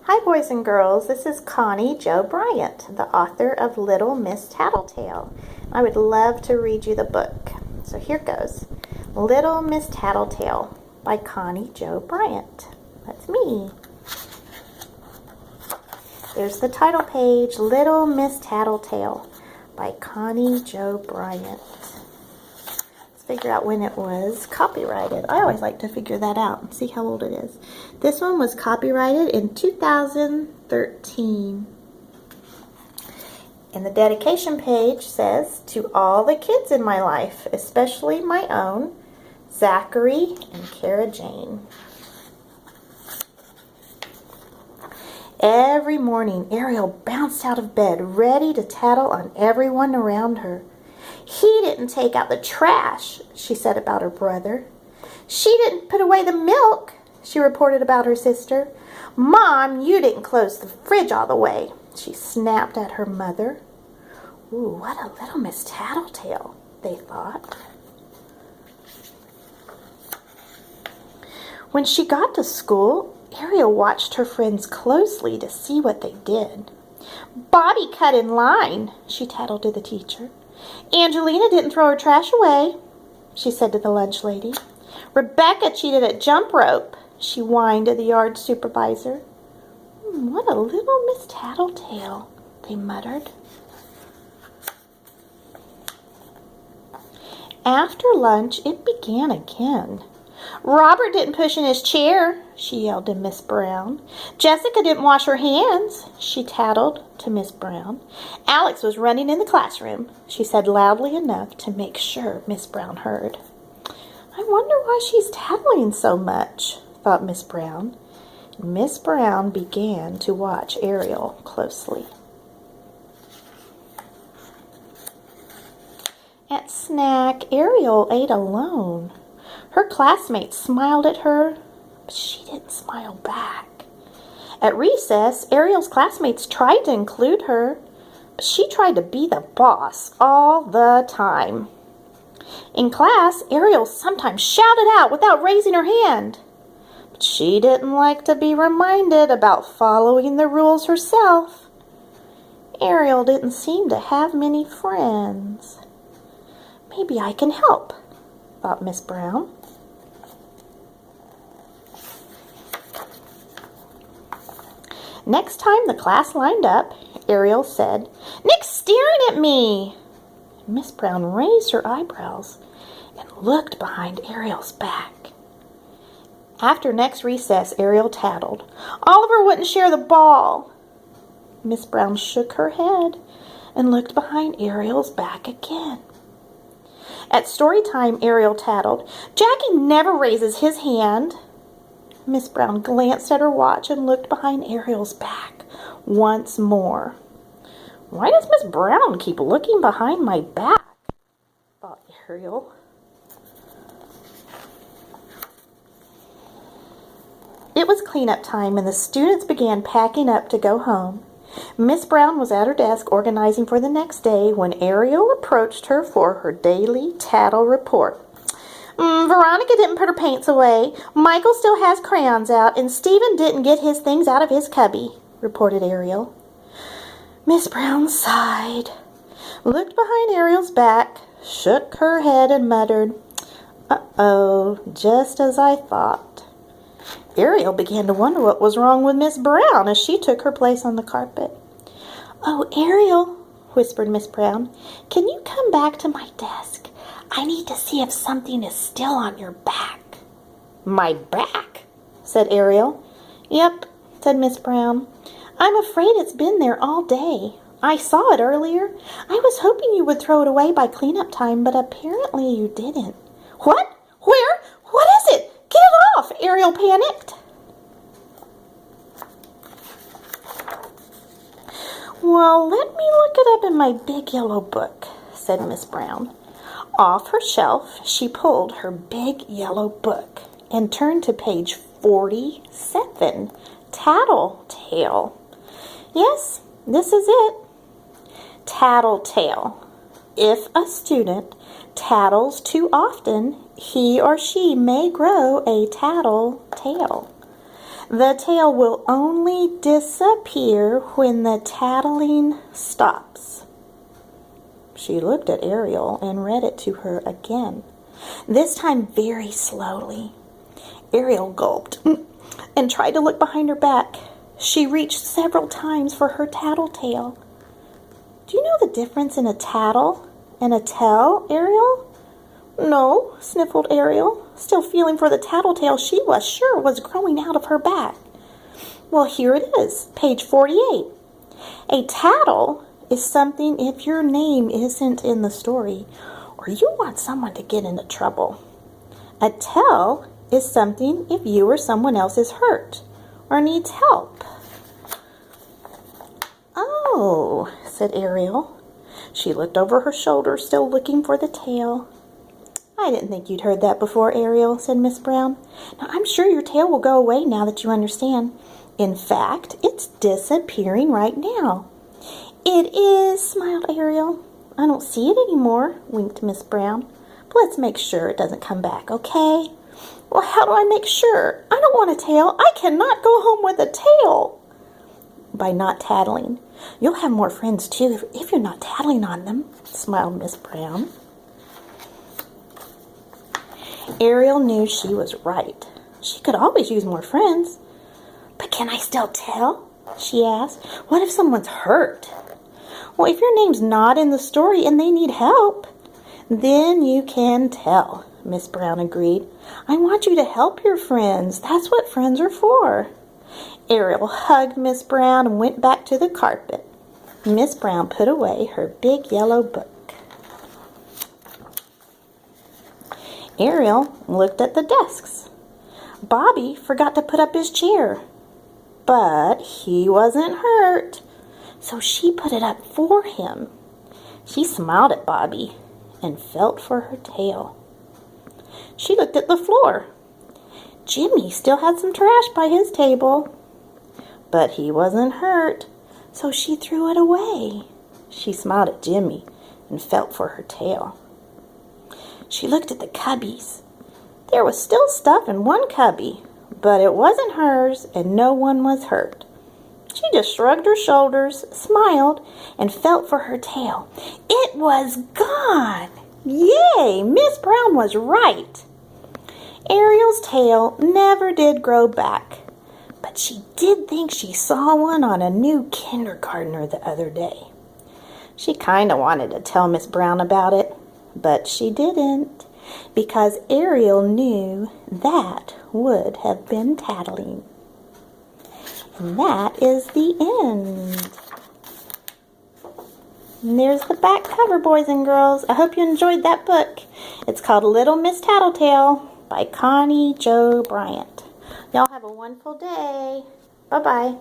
Hi boys and girls, this is Konni Jo Bryant, the author of Little Miss Tattletale. I would love to read you the book. So here goes. Little Miss Tattletale by Konni Jo Bryant. That's me. There's the title page, Little Miss Tattletale by Konni Jo Bryant. Figure out when it was copyrighted. I always like to figure that out and see how old it is. This one was copyrighted in 2013. And the dedication page says, to all the kids in my life, especially my own, Zachary and Kara Jane. Every morning, Ariel bounced out of bed, ready to tattle on everyone around her. He didn't take out the trash, she said about her brother. She didn't put away the milk, she reported about her sister. Mom, you didn't close the fridge all the way, she snapped at her mother. Ooh, what a little Miss Tattletale, they thought. When she got to school, Ariel watched her friends closely to see what they did. Bobby cut in line, she tattled to the teacher. Angelina didn't throw her trash away, she said to the lunch lady. Rebecca cheated at jump rope, she whined to the yard supervisor. What a little Miss Tattletale, they muttered. After lunch, it began again. Robert didn't push in his chair, she yelled to Miss Brown. Jessica didn't wash her hands, she tattled to Miss Brown. Alex was running in the classroom, she said loudly enough to make sure Miss Brown heard. I wonder why she's tattling so much, thought Miss Brown. Miss Brown began to watch Ariel closely. At snack, Ariel ate alone. Her classmates smiled at her, but she didn't smile back. At recess, Ariel's classmates tried to include her, but she tried to be the boss all the time. In class, Ariel sometimes shouted out without raising her hand, but she didn't like to be reminded about following the rules herself. Ariel didn't seem to have many friends. Maybe I can help, thought Miss Brown. Next time the class lined up, Ariel said, Nick's staring at me. Miss Brown raised her eyebrows and looked behind Ariel's back. After next recess, Ariel tattled. Oliver wouldn't share the ball. Miss Brown shook her head and looked behind Ariel's back again. At story time, Ariel tattled, Jackie never raises his hand. Miss Brown glanced at her watch and looked behind Ariel's back once more. Why does Miss Brown keep looking behind my back? Thought Ariel. It was cleanup time and the students began packing up to go home. Miss Brown was at her desk organizing for the next day when Ariel approached her for her daily tattle report. Veronica didn't put her paints away, Michael still has crayons out, and Stephen didn't get his things out of his cubby, reported Ariel. Miss Brown sighed, looked behind Ariel's back, shook her head and muttered, Uh-oh, just as I thought. Ariel began to wonder what was wrong with Miss Brown as she took her place on the carpet. Oh, Ariel, whispered Miss Brown, can you come back to my desk? I need to see if something is still on your back. My back? Said Ariel. Yep, said Miss Brown. I'm afraid it's been there all day. I saw it earlier. I was hoping you would throw it away by cleanup time, but apparently you didn't. What? Where? What is it? Get it off, Ariel panicked. Well, let me look it up in my big yellow book, said Miss Brown. Off her shelf, she pulled her big yellow book and turned to page 47, Tattletale. Yes, this is it. Tattletale. If a student tattles too often, he or she may grow a tattletale. The tail will only disappear when the tattling stops. She looked at Ariel and read it to her again, this time very slowly. Ariel gulped and tried to look behind her back. She reached several times for her tattletale. Do you know the difference in a tattle and a tail, Ariel? No, sniffled Ariel, still feeling for the tattletale she was sure was growing out of her back. Well, here it is, page 48. A tattle is something if your name isn't in the story or you want someone to get into trouble. A tail is something if you or someone else is hurt or needs help. Oh, said Ariel. She looked over her shoulder, still looking for the tail. I didn't think you'd heard that before, Ariel, said Miss Brown. Now, I'm sure your tail will go away now that you understand. In fact, it's disappearing right now. It is, smiled Ariel. I don't see it anymore, winked Miss Brown. But let's make sure it doesn't come back, okay? Well, how do I make sure? I don't want a tail. I cannot go home with a tail. By not tattling. You'll have more friends, too, if you're not tattling on them, smiled Miss Brown. Ariel knew she was right. She could always use more friends. But can I still tell? She asked. What if someone's hurt? Well, if your name's not in the story and they need help, then you can tell, Miss Brown agreed. I want you to help your friends. That's what friends are for. Ariel hugged Miss Brown and went back to the carpet. Miss Brown put away her big yellow book. Ariel looked at the desks. Bobby forgot to put up his chair, but he wasn't hurt, so she put it up for him. She smiled at Bobby and felt for her tail. She looked at the floor. Jimmy still had some trash by his table, but he wasn't hurt, so she threw it away. She smiled at Jimmy and felt for her tail. She looked at the cubbies. There was still stuff in one cubby, but it wasn't hers and no one was hurt. She just shrugged her shoulders, smiled, and felt for her tail. It was gone! Yay! Miss Brown was right. Ariel's tail never did grow back, but she did think she saw one on a new kindergartner the other day. She kind of wanted to tell Miss Brown about it, but she didn't, because Ariel knew that would have been tattling. And that is the end. And there's the back cover, boys and girls. I hope you enjoyed that book. It's called Little Miss Tattletale by Konni Jo Bryant. Y'all have a wonderful day. Bye-bye.